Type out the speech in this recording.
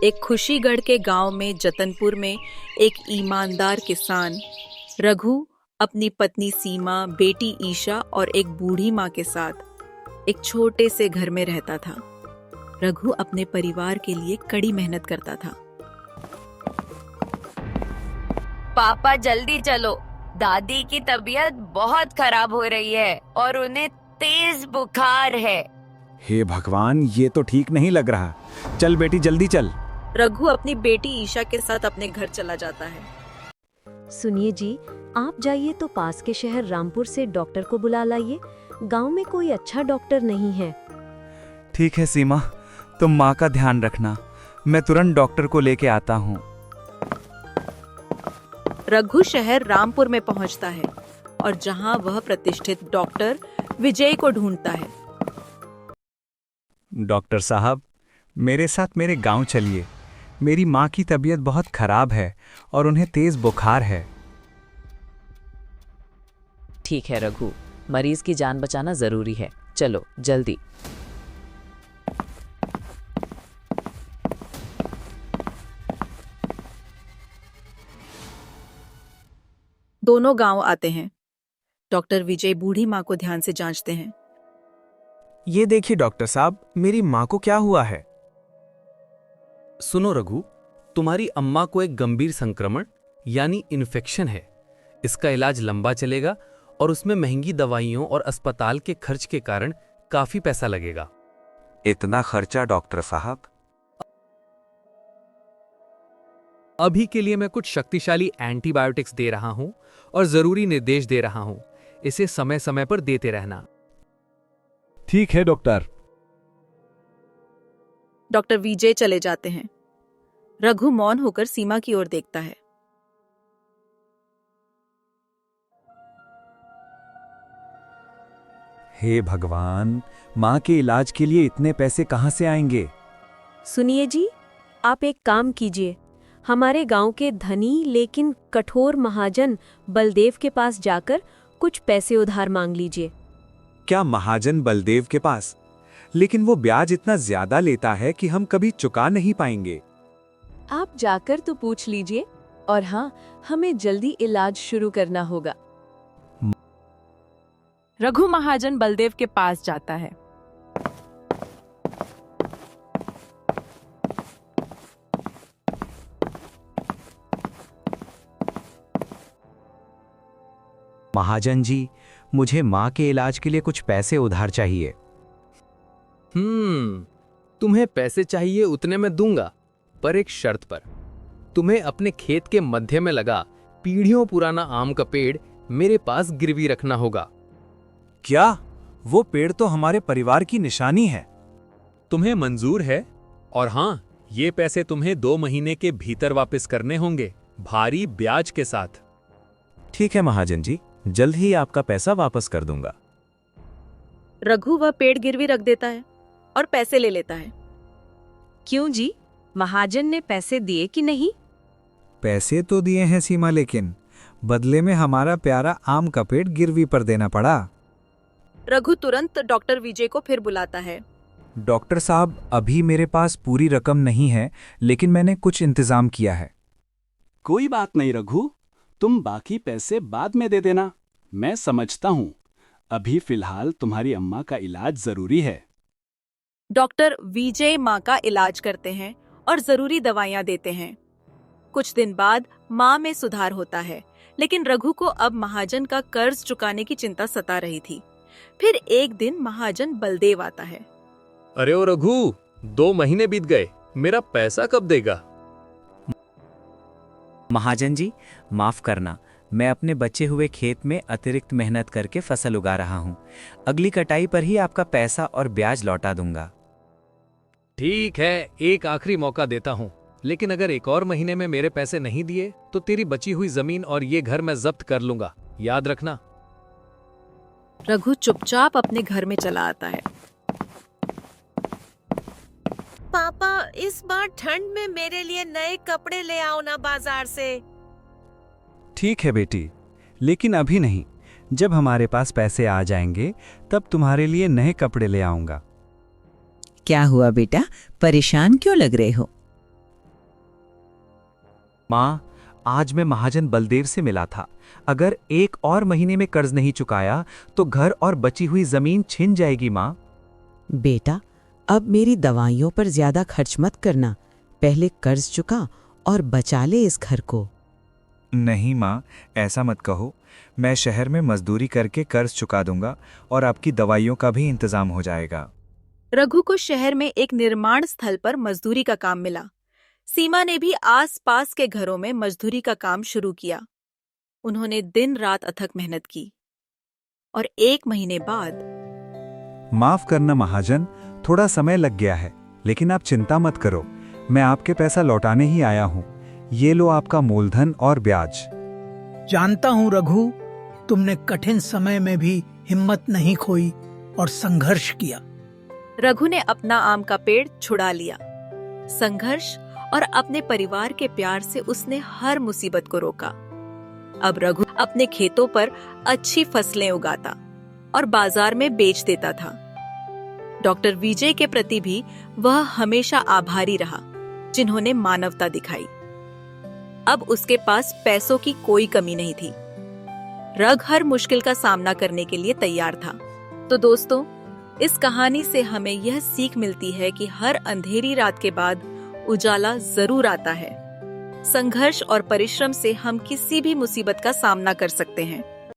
एक खुशीगढ़ के गांव में जतनपुर में एक ईमानदार किसान रघु अपनी पत्नी सीमा, बेटी ईशा और एक बूढ़ी माँ के साथ एक छोटे से घर में रहता था। रघु अपने परिवार के लिए कड़ी मेहनत करता था। पापा जल्दी चलो, दादी की तबीयत बहुत खराब हो रही है और उन्हें तेज बुखार है। हे भगवान, ये तो ठीक नहीं लग रहा। चल बेटी जल्दी चल। रघु अपनी बेटी ईशा के साथ अपने घर चला जाता है। सुनिए जी, आप जाइए तो पास के शहर रामपुर से डॉक्टर को बुला लाइए। गांव में कोई अच्छा डॉक्टर नहीं है। ठीक है सीमा, तुम माँ का ध्यान रखना। मैं तुरंत डॉक्टर को लेके आता हूँ। रघु शहर रामपुर में पहुंचता है और जहां वह प्रतिष्ठित डॉक्टर विजय को ढूंढता है। डॉक्टर साहब, मेरे साथ मेरे गांव चलिए। मेरी माँ की तबीयत बहुत खराब है और उन्हें तेज बुखार है। ठीक है रघु, मरीज की जान बचाना जरूरी है। चलो जल्दी। दोनों गांव आते हैं। डॉक्टर विजय बूढ़ी माँ को ध्यान से जांचते हैं। ये देखिए डॉक्टर साहब, मेरी माँ को क्या हुआ है? सुनो रघु, तुम्हारी अम्मा को एक गंभीर संक्रमण यानी इन्फेक्शन है। इसका इलाज लंबा चलेगा और उसमें महंगी दवाइयों और अस्पताल के खर्च के कारण काफी पैसा लगेगा। इतना खर्चा डॉक्टर साहब? अभी के लिए मैं कुछ शक्तिशाली एंटीबायोटिक्स दे रहा हूं और जरूरी निर्देश दे रहा हूं। इसे समय समय पर देते रहना। ठीक है डॉक्टर। डॉक्टर विजय चले जाते हैं। रघु मौन होकर सीमा की ओर देखता है। हे भगवान, माँ के इलाज के लिए इतने पैसे कहाँ से आएंगे? सुनिए जी, आप एक काम कीजिए। हमारे गांव के धनी लेकिन कठोर महाजन बलदेव के पास जाकर कुछ पैसे उधार मांग लीजिए। क्या महाजन बलदेव के पास? लेकिन वो ब्याज इतना ज्यादा लेता है कि हम कभी चुका नहीं पाएंगे। आप जाकर तो पूछ लीजिए। और हाँ, हमें जल्दी इलाज शुरू करना होगा। रघु महाजन बलदेव के पास जाता है। महाजन जी, मुझे माँ के इलाज के लिए कुछ पैसे उधार चाहिए। तुम्हें पैसे चाहिए उतने में दूंगा, पर एक शर्त पर। तुम्हें अपने खेत के मध्य में लगा पीढ़ियों पुराना आम का पेड़ मेरे पास गिरवी रखना होगा। क्या? वो पेड़ तो हमारे परिवार की निशानी है। तुम्हें मंजूर है? और हाँ, ये पैसे तुम्हें 2 महीने के भीतर वापस करने होंगे, भारी ब्याज के साथ। ठीक है महाजन जी, जल्द ही आपका पैसा वापस कर दूंगा। रघु वह पेड़ गिरवी रख देता है और पैसे ले लेता है। क्यों जी, महाजन ने पैसे दिए कि नहीं? पैसे तो दिए हैं सीमा, लेकिन बदले में हमारा प्यारा आम का पेड़ गिरवी पर देना पड़ा। रघु तुरंत डॉक्टर विजय को फिर बुलाता है। डॉक्टर साहब, अभी मेरे पास पूरी रकम नहीं है, लेकिन मैंने कुछ इंतजाम किया है। कोई बात नहीं रघु, तुम बाकी पैसे बाद में दे देना। मैं समझता हूँ, अभी फिलहाल तुम्हारी अम्मा का इलाज जरूरी है। डॉक्टर विजय माँ का इलाज करते हैं और जरूरी दवाइयाँ देते हैं। कुछ दिन बाद माँ में सुधार होता है, लेकिन रघु को अब महाजन का कर्ज चुकाने की चिंता सता रही थी। फिर एक दिन महाजन बलदेव आता है। अरे ओ रघु, 2 महीने बीत गए, मेरा पैसा कब देगा? महाजन जी, माफ करना, मैं अपने बचे हुए खेत में अतिरिक्त मेहनत करके फसल उगा रहा हूँ। अगली कटाई पर ही आपका पैसा और ब्याज लौटा दूंगा। ठीक है, एक आखिरी मौका देता हूँ, लेकिन अगर एक और महीने में मेरे पैसे नहीं दिए तो तेरी बची हुई जमीन और ये घर मैं जब्त कर लूंगा, याद रखना। रघु चुपचाप अपने घर में चला आता है। पापा, इस बार ठंड में मेरे लिए नए कपड़े ले आओ ना बाजार से। ठीक है बेटी, लेकिन अभी नहीं। जब हमारे पास पैसे आ जाएंगे तब तुम्हारे लिए नए कपड़े ले आऊंगा। क्या हुआ बेटा, परेशान क्यों लग रहे हो? माँ, आज मैं महाजन बलदेव से मिला था। अगर 1 और महीने में कर्ज नहीं चुकाया तो घर और बची हुई जमीन छिन जाएगी माँ। बेटा, अब मेरी दवाइयों पर ज्यादा खर्च मत करना। पहले कर्ज चुका और बचा ले इस घर को। नहीं माँ, ऐसा मत कहो। मैं शहर में मजदूरी करके कर्ज चुका दूंगा और आपकी दवाइयों का भी इंतजाम हो जाएगा। रघु को शहर में एक निर्माण स्थल पर मजदूरी का काम मिला। सीमा ने भी आस-पास के घरों में मजदूरी का काम शुरू किया। उन्होंने दिन रात अथक मेहनत की और 1 महीने बाद। माफ करना महाजन, थोड़ा समय लग गया है, लेकिन आप चिंता मत करो। मैं आपके पैसा लौटाने ही आया हूँ। ये लो आपका मूलधन और ब्याज। जानता हूँ रघु, तुमने कठिन समय में भी हिम्मत नहीं खोई और संघर्ष किया। रघु ने अपना आम का पेड़ छुड़ा लिया। संघर्ष और अपने परिवार के प्यार से उसने हर मुसीबत को रोका। अब रघु अपने खेतों पर अच्छी फसलें उगाता और बाजार में बेच देता था। डॉक्टर विजय के प्रति भी वह हमेशा आभारी रहा, जिन्होंने मानवता दिखाई। अब उसके पास पैसों की कोई कमी नहीं थी। रघु हर मुश्किल का सामना करने के लिए तैयार था। तो दोस्तों, इस कहानी से हमें यह सीख मिलती है कि हर अंधेरी रात के बाद उजाला जरूर आता है। संघर्ष और परिश्रम से हम किसी भी मुसीबत का सामना कर सकते हैं।